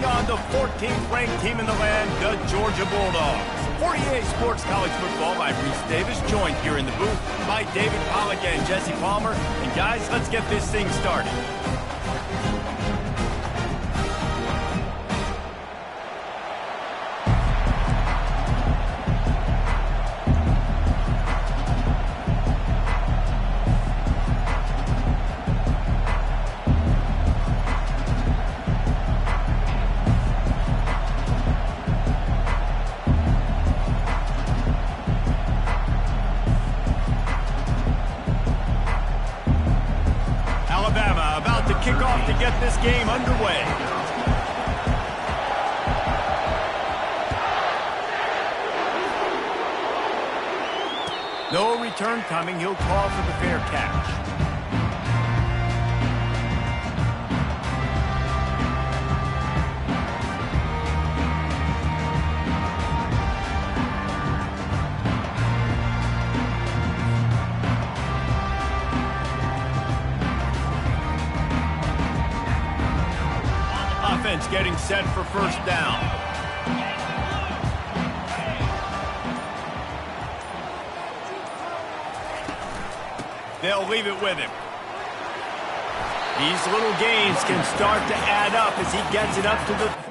on the 14th ranked team in the land, the Georgia Bulldogs. 48 Sports College Football. I'm Reese Davis, joined here in the booth by David Pollack and Jesse Palmer. And guys, let's get this thing started. Kickoff to get this game underway. No return coming. He'll call for the fair catch. Offense getting set for first down. They'll leave it with him. These little gains can start to add up as he gets it up to the...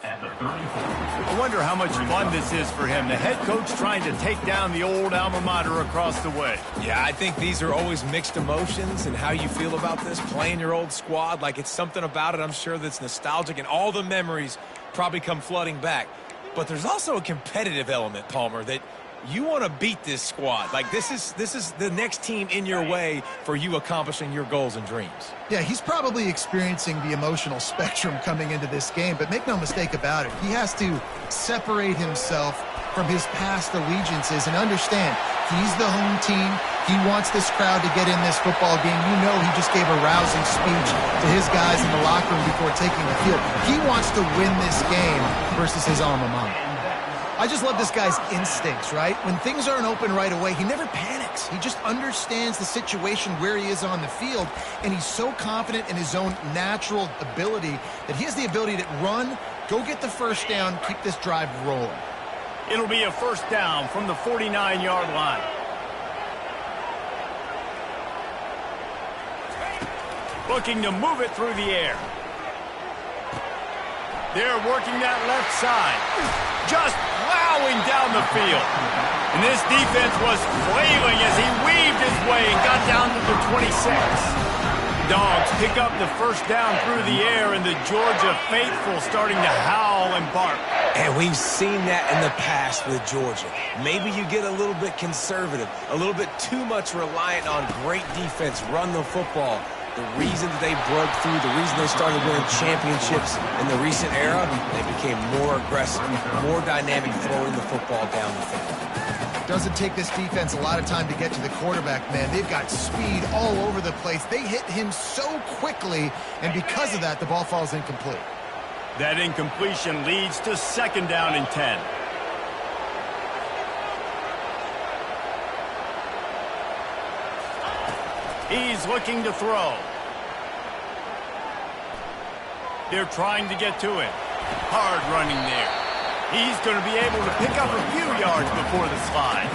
I wonder how much fun this is for him. The head coach trying to take down the old alma mater across the way. Yeah, I think these are always mixed emotions and how you feel about this, playing your old squad. Like, it's something about it, I'm sure, that's nostalgic, and all the memories probably come flooding back. But there's also a competitive element, Palmer, that you want to beat this squad. Like, this is the next team in your way for you accomplishing your goals and dreams. Yeah, he's probably experiencing the emotional spectrum coming into this game, but make no mistake about it, he has to separate himself from his past allegiances and understand he's the home team. He wants this crowd to get in this football game. You know, he just gave a rousing speech to his guys in the locker room before taking the field. He wants to win this game versus his alma mater. I just love this guy's instincts, right? When things aren't open right away, he never panics. He just understands the situation where he is on the field, and he's so confident in his own natural ability that he has the ability to run, go get the first down, keep this drive rolling. It'll be a first down from the 49-yard line. Looking to move it through the air. They're working that left side. Just plowing down the field. And this defense was flailing as he weaved his way and got down to the 26. Dogs pick up the first down through the air, and the Georgia faithful starting to howl and bark. And we've seen that in the past with Georgia. Maybe you get a little bit conservative, a little bit too much reliant on great defense, run the football. The reason that they broke through, the reason they started winning championships in the recent era, they became more aggressive, more dynamic, throwing the football down the field. Doesn't take this defense a lot of time to get to the quarterback, man. They've got speed all over the place. They hit him so quickly, and because of that, the ball falls incomplete. That incompletion leads to second down and 10. He's looking to throw. They're trying to get to him. Hard running there. He's going to be able to pick up a few yards before the slide.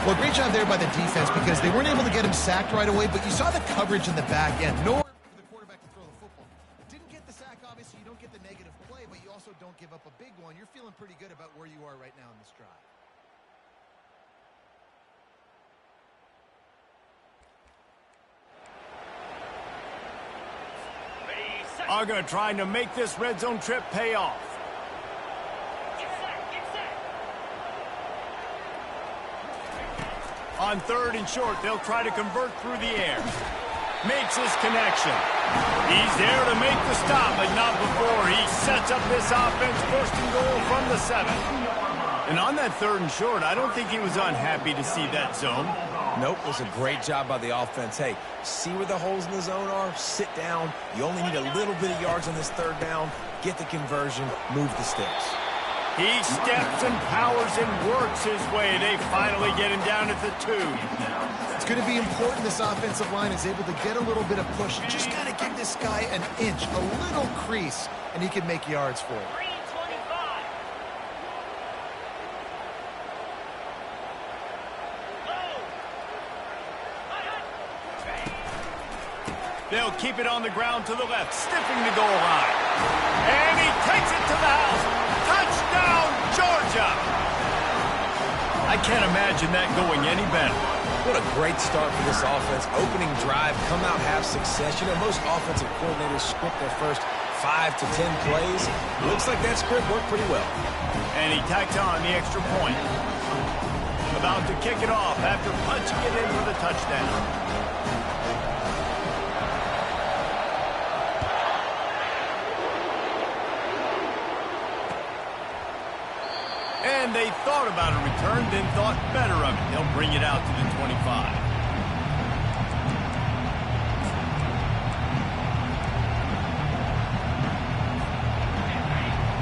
Well, great job there by the defense because they weren't able to get him sacked right away, but you saw the coverage in the back end. Nowhere for the quarterback to throw the football. Didn't get the sack, obviously. You don't get the negative play, but you also don't give up a big one. You're feeling pretty good about where you are right now in this drive. Are going to try to make this red zone trip pay off. On 3rd and short, they'll try to convert through the air. Makes his connection. He's there to make the stop, but not before he sets up this offense 1st and goal from the 7. And on that 3rd and short, I don't think he was unhappy to see that zone. Nope, it was a great job by the offense. Hey, see where the holes in the zone are? Sit down. You only need a little bit of yards on this 3rd down. Get the conversion. Move the sticks. He steps and powers and works his way. They finally get him down at the 2. It's going to be important this offensive line is able to get a little bit of push. Just got to give this guy an inch, a little crease, and he can make yards for you. They'll keep it on the ground to the left, stiffing the goal line. And he takes it to the house. Touchdown, Georgia! I can't imagine that going any better. What a great start for this offense. Opening drive, come out, have success. You know, most offensive coordinators script their first 5 to 10 plays. Looks like that script worked pretty well. And he tacks on the extra point. About to kick it off after punching it in for the touchdown. And they thought about a return, then thought better of it. They'll bring it out to the 25.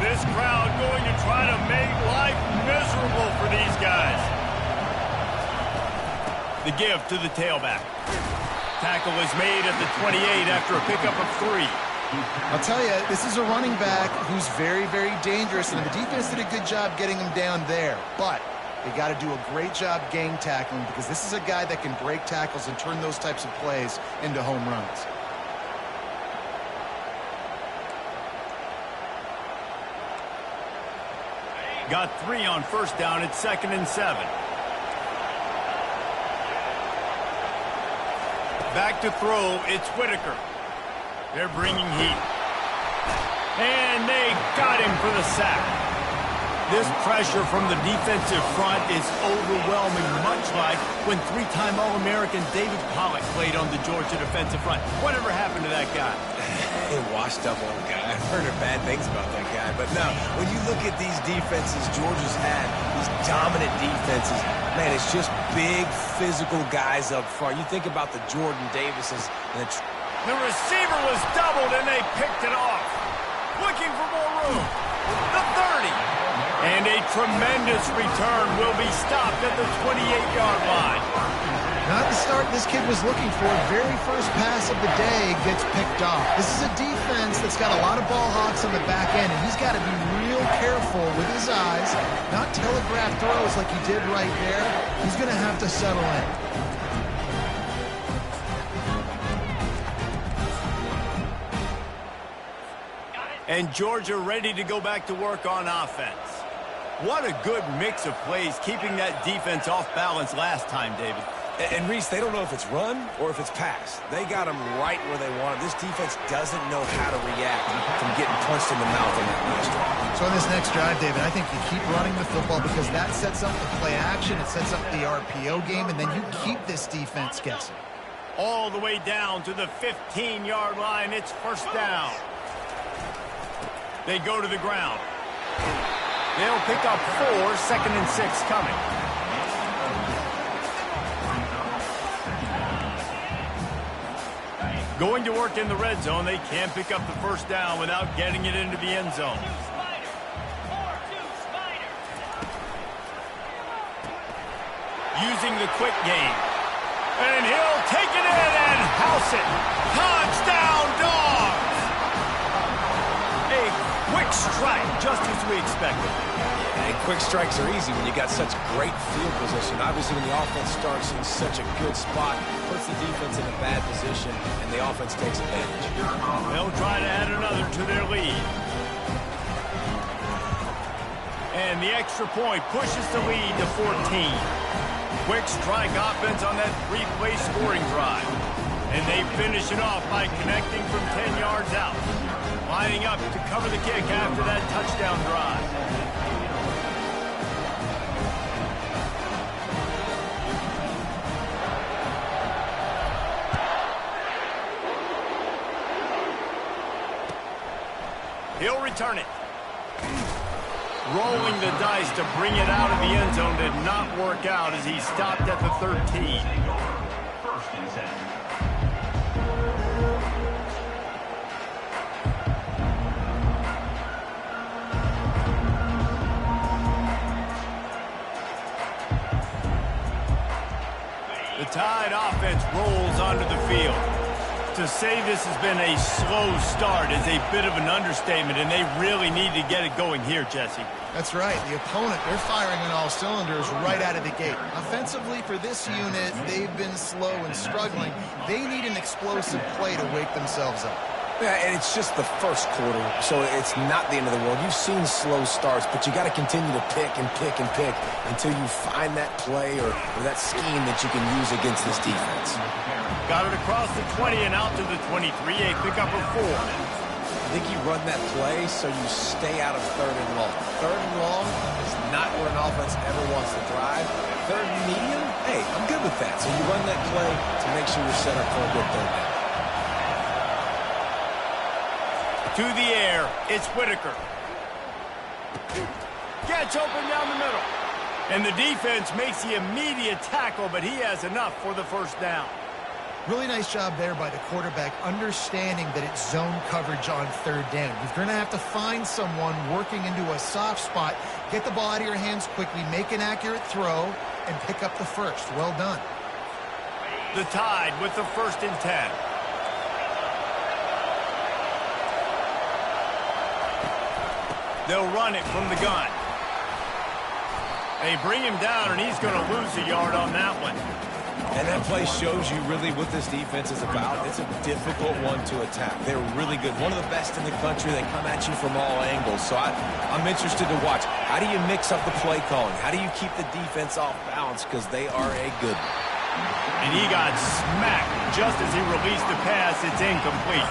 This crowd going to try to make life miserable for these guys. The give to the tailback. Tackle is made at the 28 after a pickup of 3. I'll tell you, this is a running back who's very, very dangerous, and the defense did a good job getting him down there. But they got to do a great job gang tackling because this is a guy that can break tackles and turn those types of plays into home runs. Got 3 on 1st down at 2nd and 7. Back to throw, it's Whitaker. They're bringing heat. And they got him for the sack. This pressure from the defensive front is overwhelming, much like when 3-time All-American David Pollock played on the Georgia defensive front. Whatever happened to that guy? A washed-up old guy. I've heard bad things about that guy. But no, when you look at these defenses Georgia's had, these dominant defenses, man, it's just big, physical guys up front. You think about the Jordan Davises and the receiver was doubled, and they picked it off. Looking for more room. The 30. And a tremendous return will be stopped at the 28-yard line. Not the start this kid was looking for. Very first pass of the day gets picked off. This is a defense that's got a lot of ball hawks on the back end, and he's got to be real careful with his eyes, not telegraph throws like he did right there. He's going to have to settle in. And Georgia ready to go back to work on offense. What a good mix of plays, keeping that defense off balance last time, David. And Reese, they don't know if it's run or if it's pass. They got them right where they want it. This defense doesn't know how to react from getting punched in the mouth on that last drive. So on this next drive, David, I think you keep running the football because that sets up the play action, it sets up the RPO game, and then you keep this defense guessing. All the way down to the 15-yard line. It's 1st down. They go to the ground. They'll pick up 4, 2nd and 6 coming. Going to work in the red zone. They can't pick up the 1st down without getting it into the end zone. Using the quick game. And he'll take it in and house it. Touchdown, Dogs! A quick strike, just as we expected. And quick strikes are easy when you got such great field position. Obviously, when the offense starts in such a good spot, puts the defense in a bad position, and the offense takes advantage. They'll try to add another to their lead. And the extra point pushes the lead to 14. Quick strike offense on that three-play scoring drive. And they finish it off by connecting from 10 yards out. Lining up to cover the kick after that touchdown drive. He'll return it. Rolling the dice to bring it out of the end zone did not work out as he stopped at the 13. The Tide offense rolls onto the field. To say this has been a slow start is a bit of an understatement, and they really need to get it going here, Jesse. That's right. The opponent, they're firing on all cylinders right out of the gate. Offensively, for this unit, they've been slow and struggling. They need an explosive play to wake themselves up. Yeah, and it's just the first quarter, so it's not the end of the world. You've seen slow starts, but you got to continue to pick and pick and pick until you find that play or that scheme that you can use against this defense. Got it across the 20 and out to the 23, a pickup of 4. I think you run that play so you stay out of third and long. Third and long is not where an offense ever wants to drive. Third and medium, hey, I'm good with that. So you run that play to make sure you're set up for a good third down. To the air, it's Whitaker. Gets open down the middle. And the defense makes the immediate tackle, but he has enough for the first down. Really nice job there by the quarterback, understanding that it's zone coverage on third down. You're going to have to find someone working into a soft spot, get the ball out of your hands quickly, make an accurate throw, and pick up the first. Well done. The Tide with the 1st and 10. They'll run it from the gun. They bring him down, and he's going to lose a yard on that one. And that play shows you really what this defense is about. It's a difficult one to attack. They're really good. One of the best in the country. They come at you from all angles. So I'm interested to watch. How do you mix up the play calling? How do you keep the defense off balance? Because they are a good one. And he got smacked just as he released the pass. It's incomplete.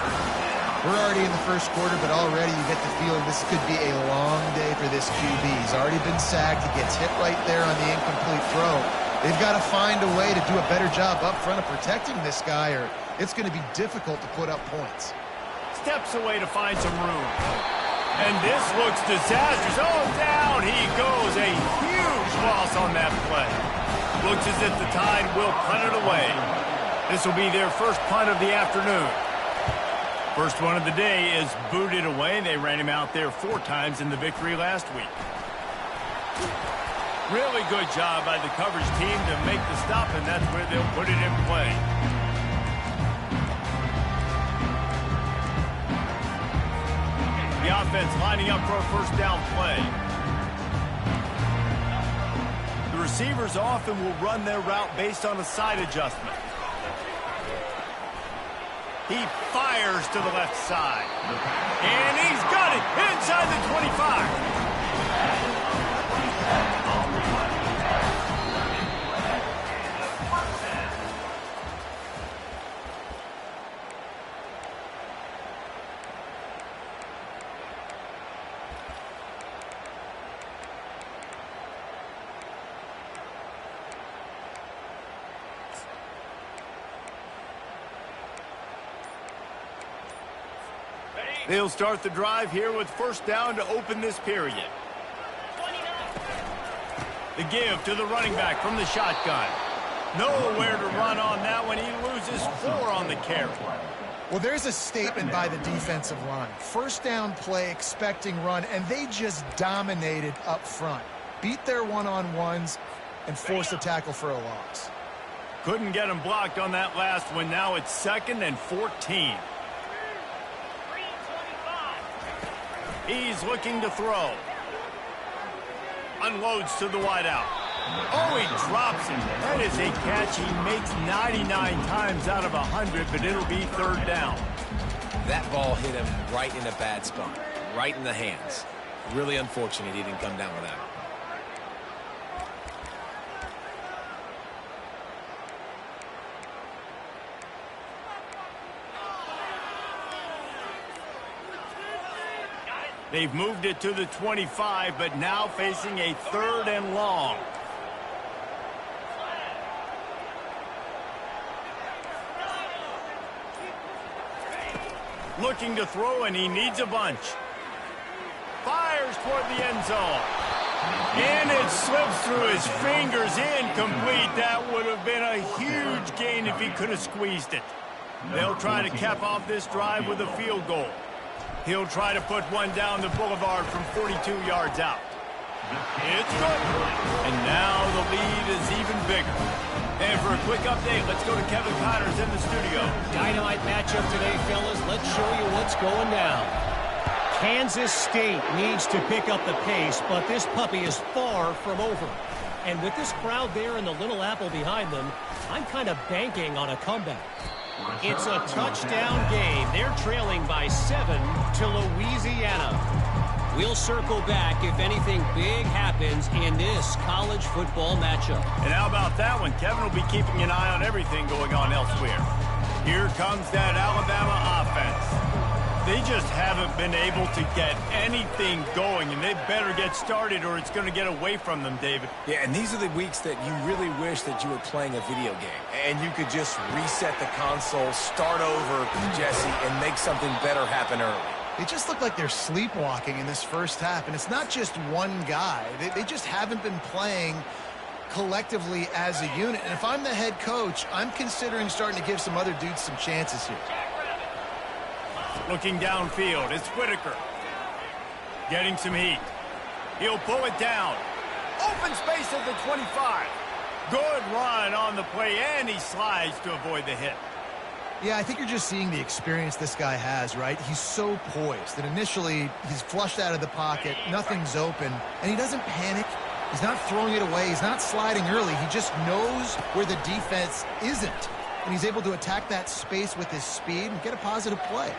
We're already in the first quarter, but already you get the feeling this could be a long day for this QB. He's already been sacked. He gets hit right there on the incomplete throw. They've got to find a way to do a better job up front of protecting this guy, or it's going to be difficult to put up points. Steps away to find some room. And this looks disastrous. Oh, down he goes. A huge loss on that play. Looks as if the Tide will punt it away. This will be their first punt of the afternoon. First one of the day is booted away. They ran him out there 4 times in the victory last week. Really good job by the coverage team to make the stop, and that's where they'll put it in play. The offense lining up for a first down play. The receivers often will run their route based on a side adjustment. He fires to the left side. And he's got it inside the 25. They'll start the drive here with first down to open this period. The give to the running back from the shotgun. Nowhere to run on that one. He loses 4 on the carry. Well, there's a statement by the defensive line. First down play, expecting run, and they just dominated up front. Beat their one-on-ones and forced a tackle for a loss. Couldn't get him blocked on that last one. Now it's 2nd and 14. He's looking to throw. Unloads to the wideout. Oh, he drops it. That is a catch he makes 99 times out of 100, but it'll be third down. That ball hit him right in a bad spot, right in the hands. Really unfortunate he didn't come down with that. They've moved it to the 25, but now facing a third and long. Looking to throw, and he needs a bunch. Fires toward the end zone. And it slips through his fingers, incomplete. That would have been a huge gain if he could have squeezed it. They'll try to cap off this drive with a field goal. He'll try to put one down the boulevard from 42 yards out. It's good. And now the lead is even bigger. And for a quick update, let's go to Kevin Connors in the studio. Dynamite matchup today, fellas. Let's show you what's going down. Kansas State needs to pick up the pace, but this puppy is far from over. And with this crowd there and the Little Apple behind them, I'm kind of banking on a comeback. It's a touchdown game. They're trailing by 7 to Louisiana. We'll circle back if anything big happens in this college football matchup. And how about that one? Kevin will be keeping an eye on everything going on elsewhere. Here comes that Alabama offense. They just haven't been able to get anything going, and they better get started or it's going to get away from them, David. Yeah, and these are the weeks that you really wish that you were playing a video game and you could just reset the console, start over, Jesse, and make something better happen early. They just look like they're sleepwalking in this first half, and it's not just one guy. They just haven't been playing collectively as a unit. And if I'm the head coach, I'm considering starting to give some other dudes some chances here. Looking downfield, it's Whitaker. Getting some heat. He'll pull it down. Open space at the 25. Good run on the play, and he slides to avoid the hit. Yeah, I think you're just seeing the experience this guy has, right? He's so poised that initially he's flushed out of the pocket, nothing's open, and he doesn't panic. He's not throwing it away. He's not sliding early. He just knows where the defense isn't, and he's able to attack that space with his speed and get a positive play.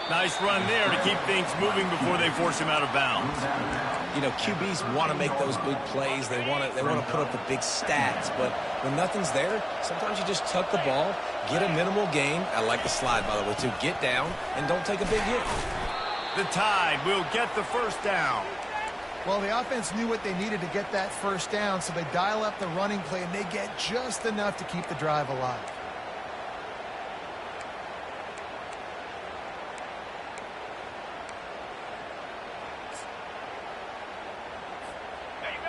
Nice run there to keep things moving before they force him out of bounds. You know, QBs want to make those big plays. They want to put up the big stats. But when nothing's there, sometimes you just tuck the ball, get a minimal gain. I like the slide, by the way, too. Get down and don't take a big hit. The Tide will get the first down. Well, the offense knew what they needed to get that first down, so they dial up the running play, and they get just enough to keep the drive alive.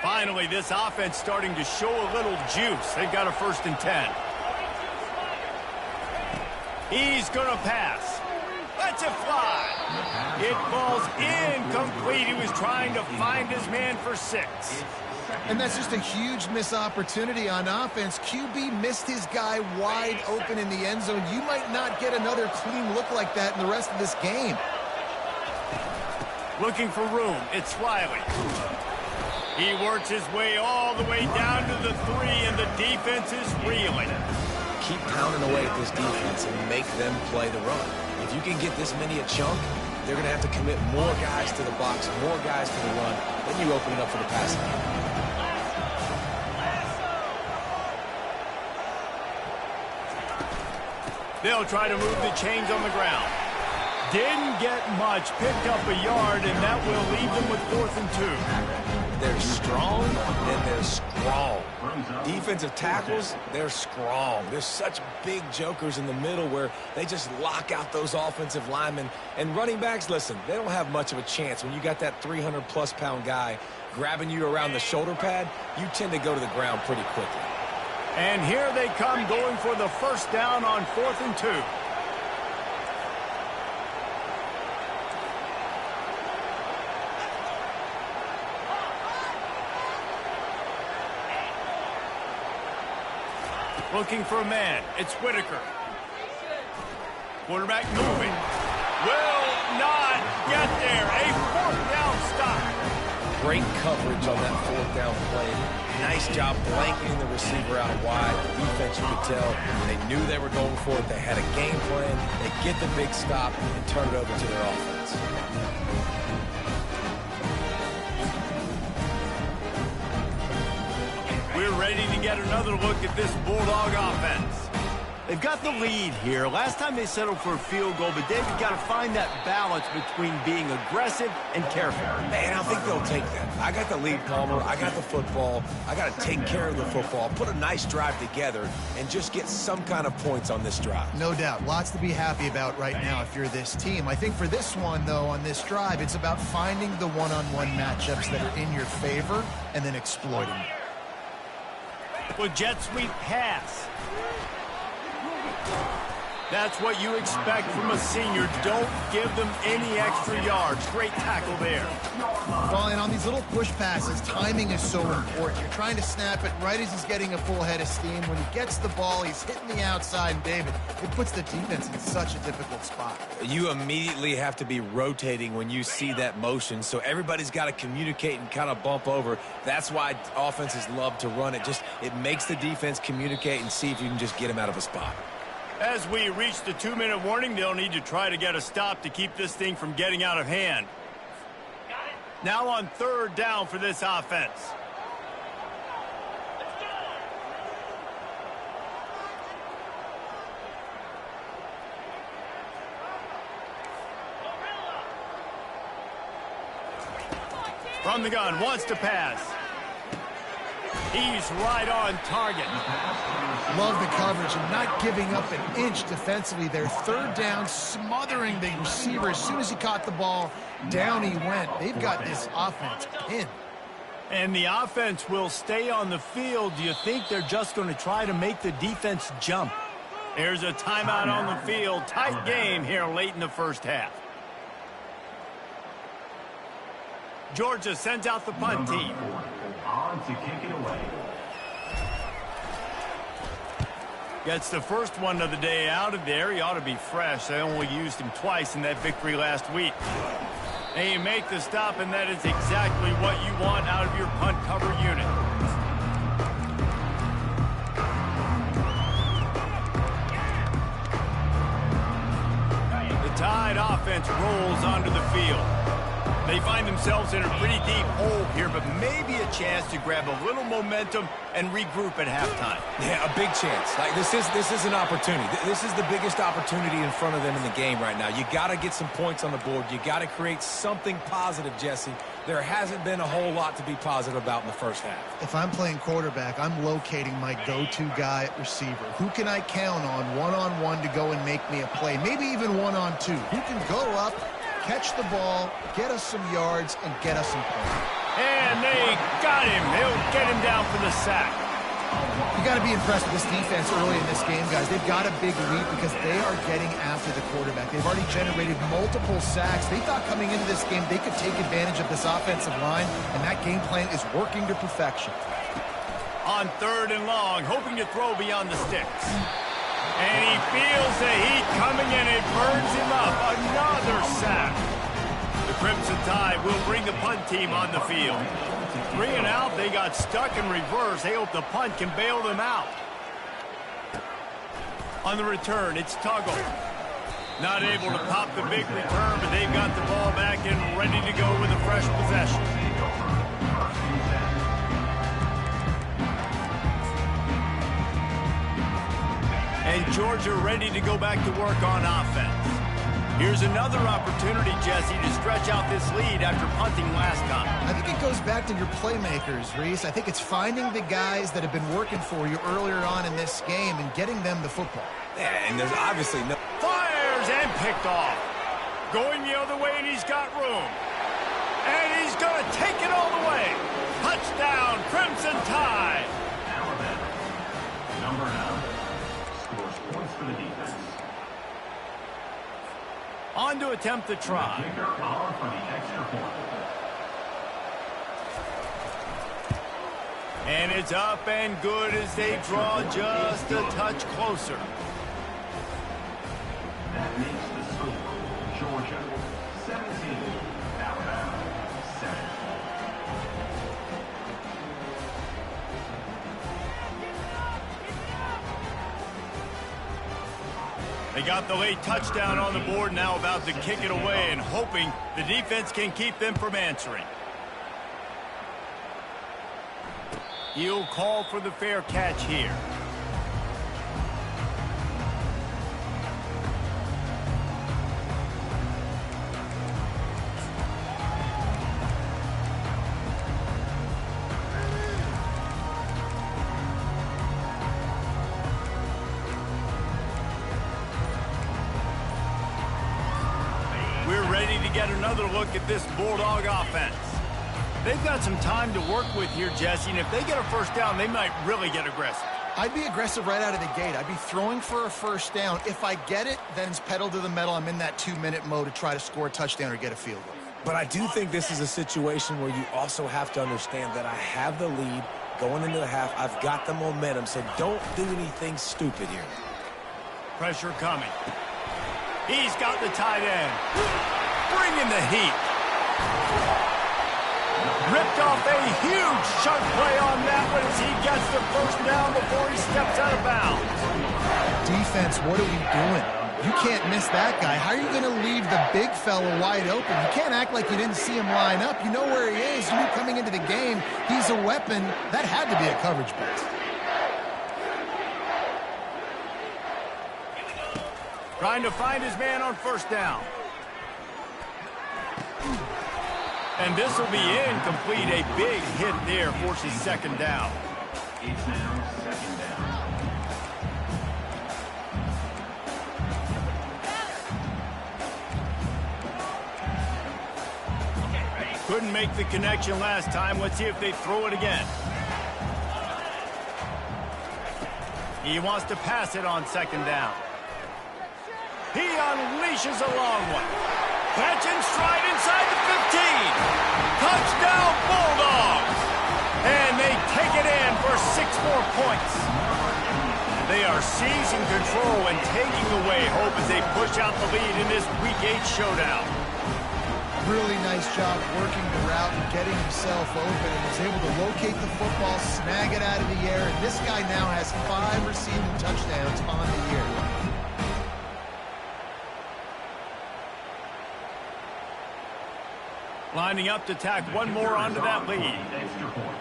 Finally, this offense starting to show a little juice. They've got a 1st and 10. He's going to pass. Lets it fly. It falls incomplete. He was trying to find his man for 6. And that's just a huge missed opportunity on offense. QB missed his guy wide open in the end zone. You might not get another clean look like that in the rest of this game. Looking for room. It's Riley. He works his way all the way down to the 3, and the defense is reeling. Keep pounding away at this defense and make them play the run. If you can get this many a chunk, they're going to have to commit more guys to the box, more guys to the run. Then you open it up for the passing game. They'll try to move the chains on the ground. Didn't get much, picked up a yard, and that will leave them with 4th and 2. They're strong, and they're strong. Defensive tackles, they're strong. There's such big jokers in the middle where they just lock out those offensive linemen. And running backs, listen, they don't have much of a chance. When you got that 300-plus pound guy grabbing you around the shoulder pad, you tend to go to the ground pretty quickly. And here they come going for the first down on 4th and 2. Looking for a man. It's Whitaker. Quarterback moving. will not get there. A fourth down stop. Great coverage on that fourth down play. Nice job blanketing the receiver out wide. The defense, you could tell, they knew they were going for it. They had a game plan. They get the big stop and turn it over to their offense. We're ready to get another look at this Bulldog offense. They've got the lead here. Last time they settled for a field goal, but David got to find that balance between being aggressive and careful. Man, I think they'll take that. I got the lead, Palmer. I got the football. I got to take care of the football, put a nice drive together, and just get some kind of points on this drive. No doubt. Lots to be happy about right now if you're this team. I think for this one, though, on this drive, it's about finding the one-on-one matchups that are in your favor and then exploiting them. With jet sweep pass. That's what you expect from a senior. Don't give them any extra yards. Great tackle there. Well, and on these little push passes, timing is so important. You're trying to snap it right as he's getting a full head of steam. When he gets the ball, he's hitting the outside, and David, it puts the defense in such a difficult spot. You immediately have to be rotating when you see that motion, so everybody's got to communicate and kind of bump over. That's why offenses love to run it. It makes the defense communicate and see if you can just get him out of a spot. As we reach the 2-minute warning, they'll need to try to get a stop to keep this thing from getting out of hand. Now on third down for this offense. From the gun, wants to pass. He's right on target. Love the coverage and not giving up an inch defensively there. Third down, smothering the receiver. As soon as he caught the ball, down he went. They've got this offense pinned. And the offense will stay on the field. Do you think they're just going to try to make the defense jump? There's a timeout on the field. Tight game here late in the first half. Georgia sends out the punt team. On to kick it away. Gets the first one of the day out of there. He ought to be fresh. They only used him twice in that victory last week. They make the stop, and that is exactly what you want out of your punt cover unit. The Tide offense rolls onto the field. They find themselves in a pretty deep hole here, but maybe a chance to grab a little momentum and regroup at halftime. Yeah, a big chance. Like this is an opportunity. This is the biggest opportunity in front of them in the game right now. You got to get some points on the board. You got to create something positive, Jesse. There hasn't been a whole lot to be positive about in the first half. If I'm playing quarterback, I'm locating my go-to guy at receiver. Who can I count on one-on-one to go and make me a play? Maybe even one-on-two. Who can go up, catch the ball, get us some yards, and get us some points. And they got him. They'll get him down for the sack. You got to be impressed with this defense early in this game, guys. They've got a big lead because they are getting after the quarterback. They've already generated multiple sacks. They thought coming into this game they could take advantage of this offensive line, and that game plan is working to perfection. On third and long, hoping to throw beyond the sticks. And he feels the heat coming in. It burns him up. Another sack. The Crimson Tide will bring the punt team on the field. 3 and out. They got stuck in reverse. They hope the punt can bail them out. On the return, it's Tuggle. Not able to pop the big return, but they've got the ball back and ready to go with a fresh possession. And Georgia ready to go back to work on offense. Here's another opportunity, Jesse, to stretch out this lead after punting last time. I think it goes back to your playmakers, Reese. I think it's finding the guys that have been working for you earlier on in this game and getting them the football. Yeah, and there's obviously no... Fires and picked off. Going the other way, and he's got room. And he's going to take it all the way. Touchdown, Crimson Tide. Number 9 scores points for the defense. On to attempt the try. Kicker on for the extra point. And it's up and good as they draw just a touch closer. That makes the score Georgia, 17. Alabama, 7. They got the late touchdown on the board, now about to kick it away and hoping the defense can keep them from answering. He'll call for the fair catch here. We're ready to get another look at this Bulldog offense. They've got some time to work with here, Jesse, and if they get a first down, they might really get aggressive. I'd be aggressive right out of the gate. I'd be throwing for a first down. If I get it, then it's pedal to the metal. I'm in that 2-minute mode to try to score a touchdown or get a field goal. But I do think this is a situation where you also have to understand that I have the lead going into the half. I've got the momentum, so don't do anything stupid here. Pressure coming. He's got the tight end. Bringing the heat. Ripped off a huge chunk play on that one as he gets the first down before he steps out of bounds. Defense, what are we doing? You can't miss that guy. How are you going to leave the big fella wide open? You can't act like you didn't see him line up. You know where he is. You knew coming into the game he's a weapon. That had to be a coverage blitz. Trying to find his man on first down. And this will be incomplete. A big hit there forces second down. It's now second down. Couldn't make the connection last time. Let's see if they throw it again. He wants to pass it on second down. He unleashes a long one. Catch and stride inside the 15. Touchdown, Bulldogs. And they take it in for 6 more points. They are seizing control and taking away hope as they push out the lead in this Week 8 showdown. Really nice job working the route and getting himself open and was able to locate the football, snag it out of the air, and this guy now has 5 receiving touchdowns on the year. Lining up to tack one more onto that lead. Extra point.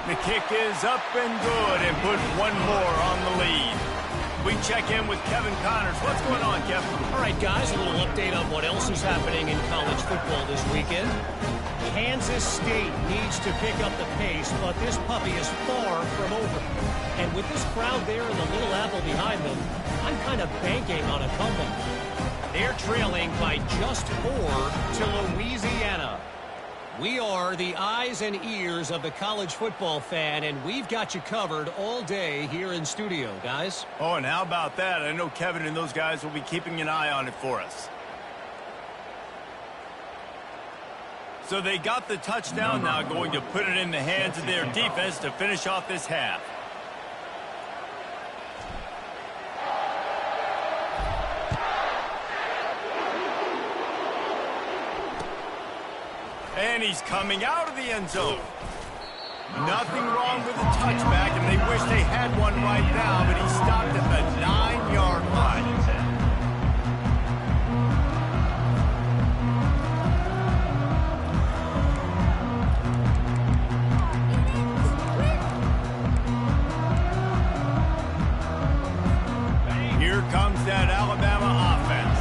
The kick is up and good and put one more on the lead. We check in with Kevin Connors. What's going on, Kevin? All right, guys, a little update on what else is happening in college football this weekend. Kansas State needs to pick up the pace, but this puppy is far from over. And with this crowd there and the Little Apple behind them, I'm kind of banking on a comeback. They're trailing by just 4 to Louisiana. We are the eyes and ears of the college football fan, and we've got you covered all day here in studio, guys. Oh, and how about that? I know Kevin and those guys will be keeping an eye on it for us. So they got the touchdown, now going to put it in the hands of their defense to finish off this half. And he's coming out of the end zone. Nothing wrong with the touchback, and they wish they had one right now, but he stopped at the 9-yard line. Here comes that Alabama offense.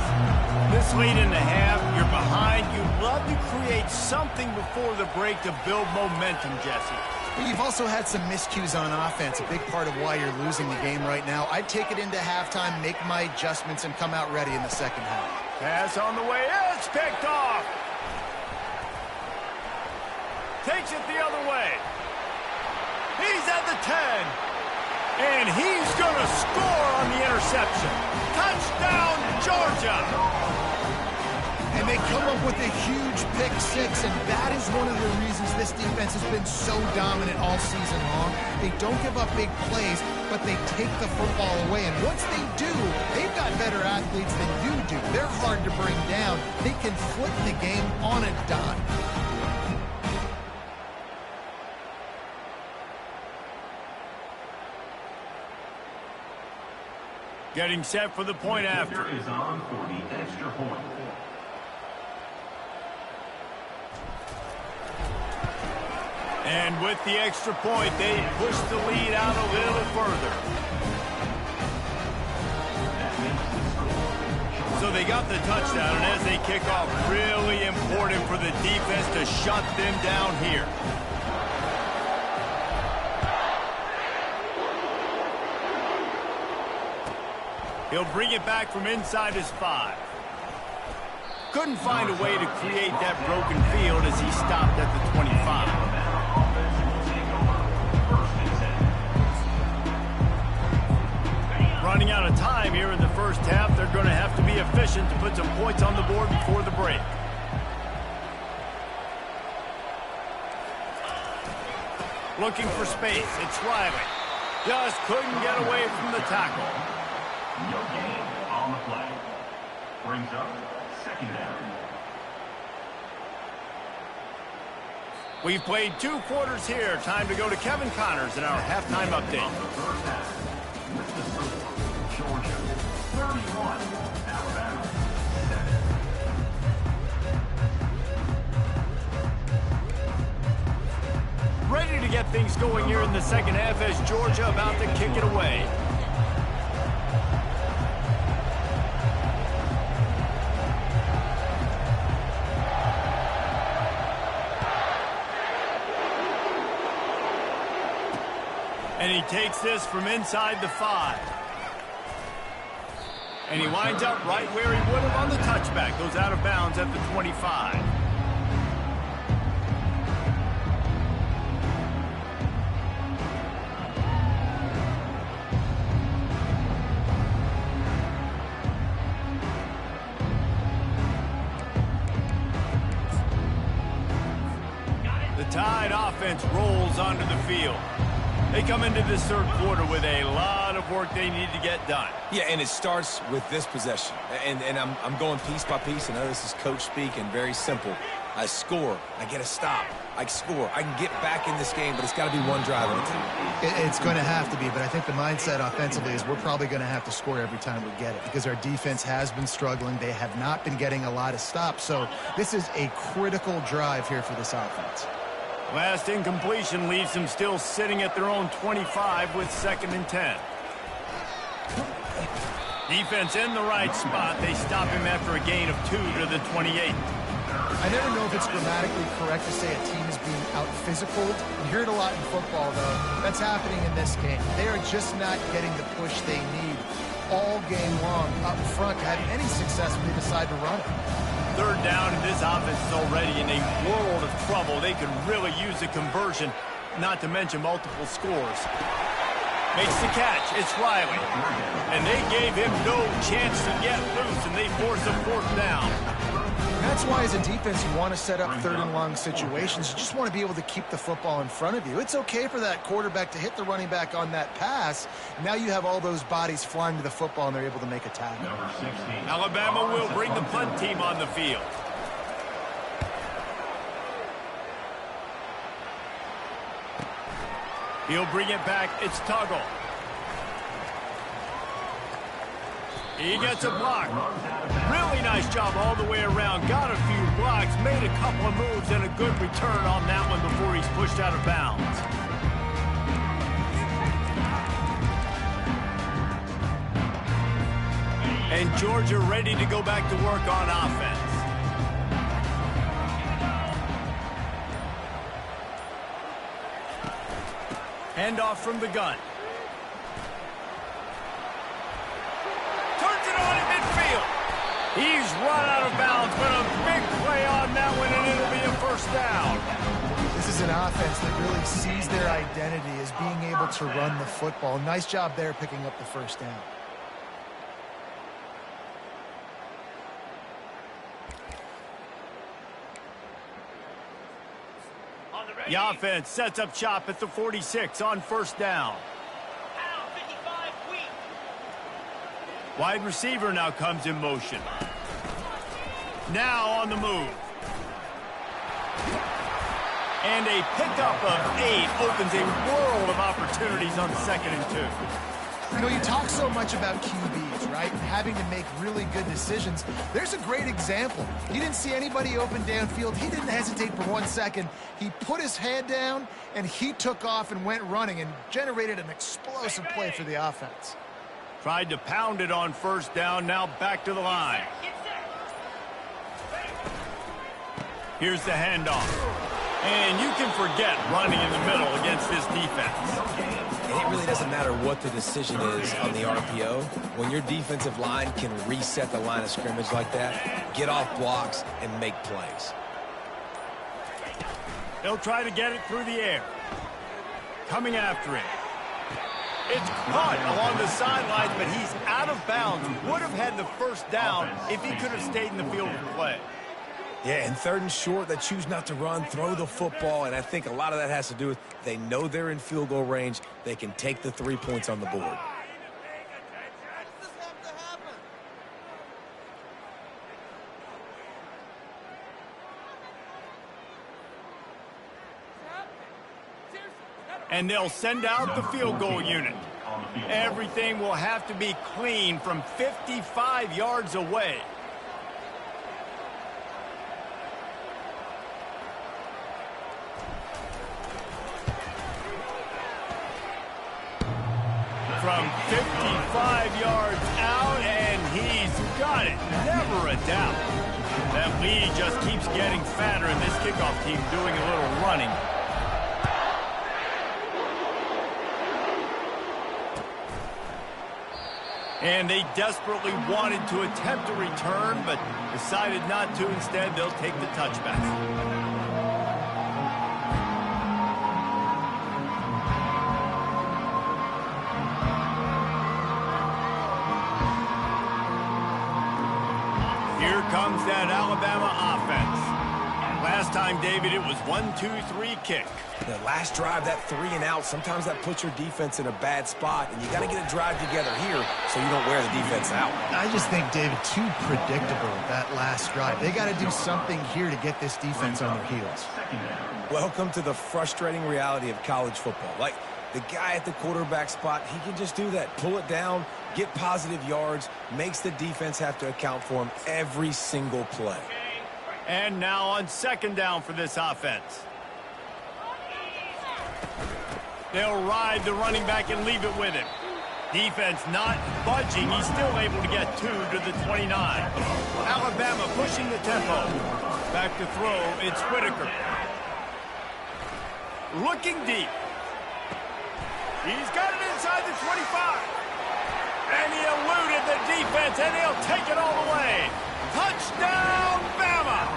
This lead in the half, you're behind. You'd love to create something before the break to build momentum, Jesse. You've also had some miscues on offense, a big part of why you're losing the game right now. I'd take it into halftime, make my adjustments, and come out ready in the second half. Pass on the way. It's picked off. Takes it the other way. He's at the 10. And he's going to score on the interception. Touchdown, Georgia. And they come up with a huge pick six, and that is one of the reasons this defense has been so dominant all season long. They don't give up big plays, but they take the football away. And once they do, they've got better athletes than you do. They're hard to bring down. They can flip the game on a dime. Getting set for the point after. Is on for the extra point. And with the extra point, they push the lead out a little further. So they got the touchdown, and as they kick off, really important for the defense to shut them down here. He'll bring it back from inside his 5. Couldn't find a way to create that broken field as he stopped at the 25. Running out of time here in the first half. They're going to have to be efficient to put some points on the board before the break. Looking for space. It's Riley. Just couldn't get away from the tackle. No gain on the play. Brings up second down. We've played 2 quarters here. Time to go to Kevin Connors in our halftime update. On the first half, with the score, Georgia 31, Alabama 7. Ready to get things going here in the second half as Georgia about to kick it away. And he takes this from inside the 5. And he winds up right where he would have on the touchback. Goes out of bounds at the 25. The Tide offense rolls onto the field. They come into this third quarter with a lot of work they need to get done. Yeah, and it starts with this possession. And I'm going piece by piece. I know this is coach speak and very simple. I score. I get a stop. I score. I can get back in this game, but it's got to be one drive at a time. It's going to have to be, but I think the mindset offensively is we're probably going to have to score every time we get it because our defense has been struggling. They have not been getting a lot of stops. So this is a critical drive here for this offense. Last incompletion leaves them still sitting at their own 25 with 2nd and 10. Defense in the right spot. They stop him after a gain of 2 to the 28. I never know if it's grammatically correct to say a team is being out-physicaled. You hear it a lot in football, though. That's happening in this game. They are just not getting the push they need all game long up front to have any success when they decide to run it. 3rd down, and this offense is already in a world of trouble. They could really use a conversion, not to mention multiple scores. Makes the catch. It's Riley. And they gave him no chance to get loose, and they force a 4th down. That's why as a defense you want to set up 3rd and long situations. You just want to be able to keep the football in front of you. It's okay for that quarterback to hit the running back on that pass. Now you have all those bodies flying to the football and they're able to make a tackle. Number 16. Alabama will bring the punt team on the field. He'll bring it back. It's Tuggle. He gets a block. Really nice job all the way around. Got a few blocks, made a couple of moves, and a good return on that one before he's pushed out of bounds. And Georgia ready to go back to work on offense. Handoff from the gun. Turns it on at midfield. He's run out of bounds, but a big play on that one, and it'll be a 1st down. This is an offense that really sees their identity as being able to run the football. Nice job there picking up the 1st down. The offense sets up shop at the 46 on first down. Wide receiver now comes in motion. Now on the move. And a pickup of 8 opens a world of opportunities on 2nd and 2. You know, you talk so much about QBs, right? Having to make really good decisions. There's a great example. He didn't see anybody open downfield. He didn't hesitate for 1 second. He put his head down, and he took off and went running and generated an explosive play for the offense. Tried to pound it on first down, now back to the line. Here's the handoff. And you can forget running in the middle against this defense. And it really doesn't matter what the decision is on the RPO. When your defensive line can reset the line of scrimmage like that, get off blocks and make plays. They'll try to get it through the air. Coming after it. It's caught along the sidelines, but he's out of bounds. Would have had the first down if he could have stayed in the field of play. Yeah, and 3rd and short, they choose not to run, throw the football, and I think a lot of that has to do with they know they're in field goal range. They can take the 3 points on the board. And they'll send out the field goal unit. Everything will have to be clean from 55 yards away. From 55 yards out, and he's got it. Never a doubt. That lead just keeps getting fatter, and this kickoff team doing a little running. And they desperately wanted to attempt a return, but decided not to. Instead, they'll take the touchback. Here comes that Alabama offense. Last time, David, it was 1-2-3 kick. The last drive, that 3 and out, sometimes that puts your defense in a bad spot, and you got to get a drive together here so you don't wear the defense out. I just think, David, too predictable, that last drive. They got to do something here to get this defense on their heels. Welcome to the frustrating reality of college football. Like, the guy at the quarterback spot, he can just do that. Pull it down, get positive yards, makes the defense have to account for him every single play. And now on 2nd down for this offense. They'll ride the running back and leave it with him. Defense not budging. He's still able to get 2 to the 29. Alabama pushing the tempo. Back to throw, it's Whitaker. Looking deep. He's got it inside the 25. And he eluded the defense, and he'll take it all the way. Touchdown, Bama!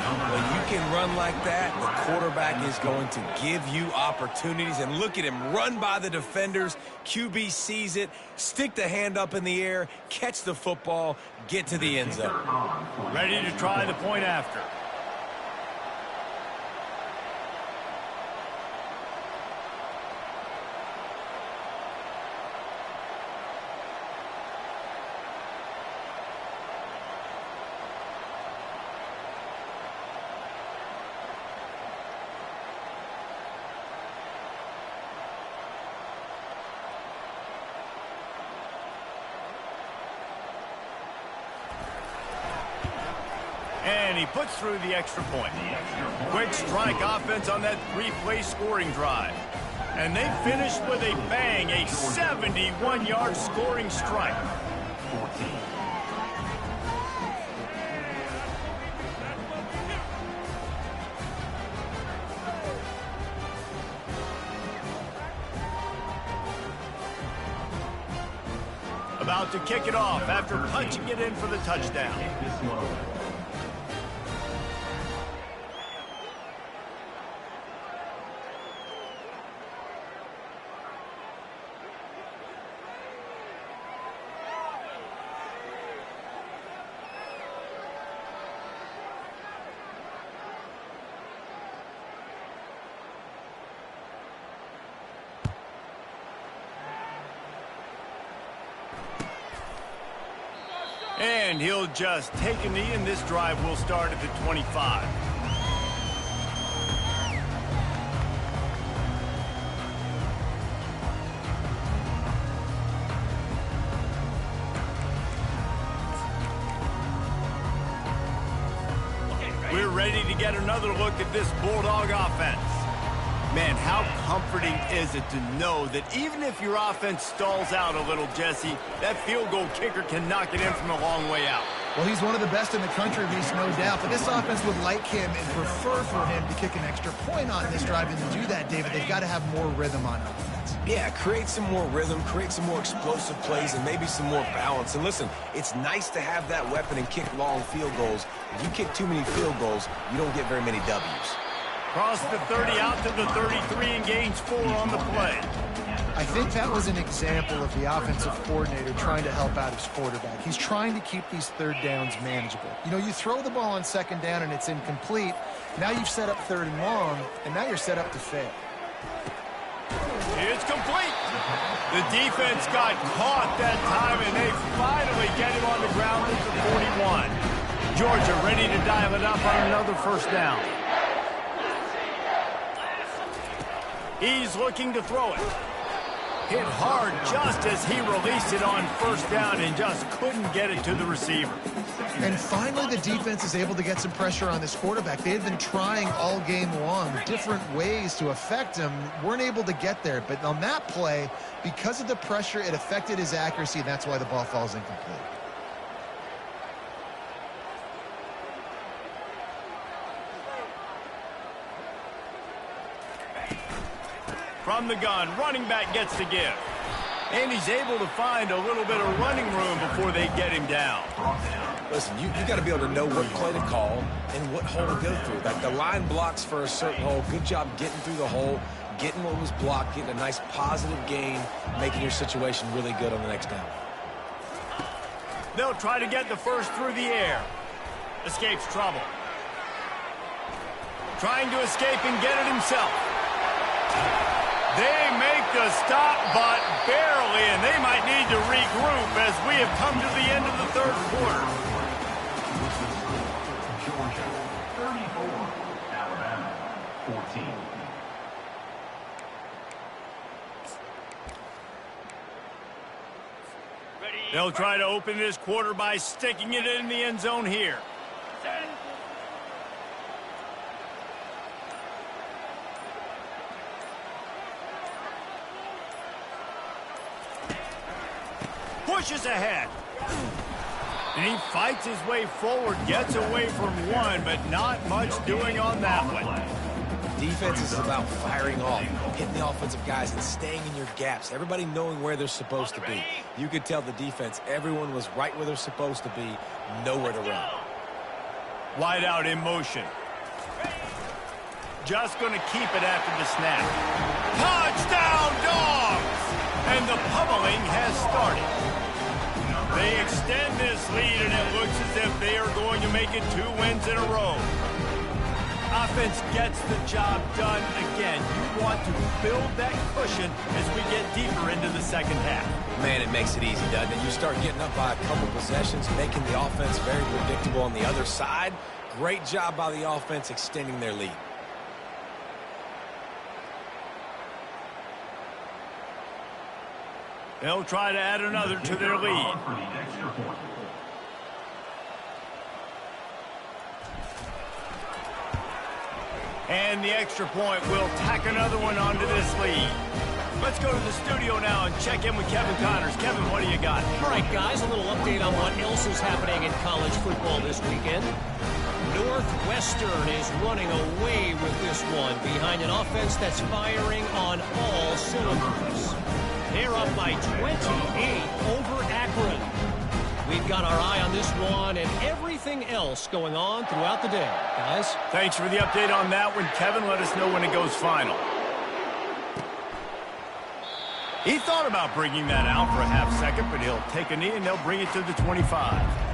When you can run like that, the quarterback is going to give you opportunities. And look at him run by the defenders. QB sees it, stick the hand up in the air, catch the football, get to the end zone. Ready to try the point after. And he puts through the extra point. Quick strike offense on that 3-play scoring drive. And they finished with a bang, a 71-yard scoring strike. About to kick it off after punching it in for the touchdown. And he'll just take a knee, and this drive will start at the 25. We're ready to get another look at this Bulldog offense. Man, how comforting is it to know that even if your offense stalls out a little, Jesse, that field goal kicker can knock it in from a long way out. Well, he's one of the best in the country, Reese, no doubt. But this offense would like him and prefer for him to kick an extra point on this drive. And to do that, David, they've got to have more rhythm on offense. Yeah, create some more rhythm, create some more explosive plays, and maybe some more balance. And listen, it's nice to have that weapon and kick long field goals. If you kick too many field goals, you don't get very many W's. Cross the 30 out to the 33 and gains 4 on the play. I think that was an example of the offensive coordinator trying to help out his quarterback. He's trying to keep these third downs manageable. You know, you throw the ball on second down and it's incomplete. Now you've set up third and long, and now you're set up to fail. It's complete. The defense got caught that time, and they finally get him on the ground at the 41. Georgia ready to dial it up on another first down. He's looking to throw it. Hit hard just as he released it on first down and just couldn't get it to the receiver. And finally, the defense is able to get some pressure on this quarterback. They had been trying all game long different ways to affect him, weren't able to get there. But on that play, because of the pressure, it affected his accuracy, and that's why the ball falls incomplete. From the gun, running back gets to give. And he's able to find a little bit of running room before they get him down. Listen, you got to be able to know what play to call and what hole to go through. Like the line blocks for a certain hole. Good job getting through the hole, getting what was blocked, getting a nice positive gain, making your situation really good on the next down. They'll try to get the first through the air. Escapes trouble. Trying to escape and get it himself. They make the stop, but barely, and they might need to regroup as we have come to the end of the third quarter. Georgia 34, Alabama 14. They'll try to open this quarter by sticking it in the end zone here. Pushes ahead. And he fights his way forward, gets away from one, but not much doing on that one. Defense is about firing off, hitting the offensive guys, and staying in your gaps. Everybody knowing where they're supposed to be. You could tell the defense, everyone was right where they're supposed to be, nowhere to run. Wide out in motion. Just going to keep it after the snap. Touchdown, Dogs! And the pummeling has started. They extend this lead, and it looks as if they are going to make it 2 wins in a row. Offense gets the job done again. You want to build that cushion as we get deeper into the second half. Man, it makes it easy, doesn't it? You start getting up by a couple possessions, making the offense very predictable on the other side. Great job by the offense extending their lead. They'll try to add another to their lead. And the extra point will tack another one onto this lead. Let's go to the studio now and check in with Kevin Connors. Kevin, what do you got? All right, guys, a little update on what else is happening in college football this weekend. Northwestern is running away with this one behind an offense that's firing on all cylinders. They're up by 28 over Akron. We've got our eye on this one and everything else going on throughout the day. Guys? Thanks for the update on that one, Kevin. Let us know when it goes final. He thought about bringing that out for a half second, but he'll take a knee and they'll bring it to the 25.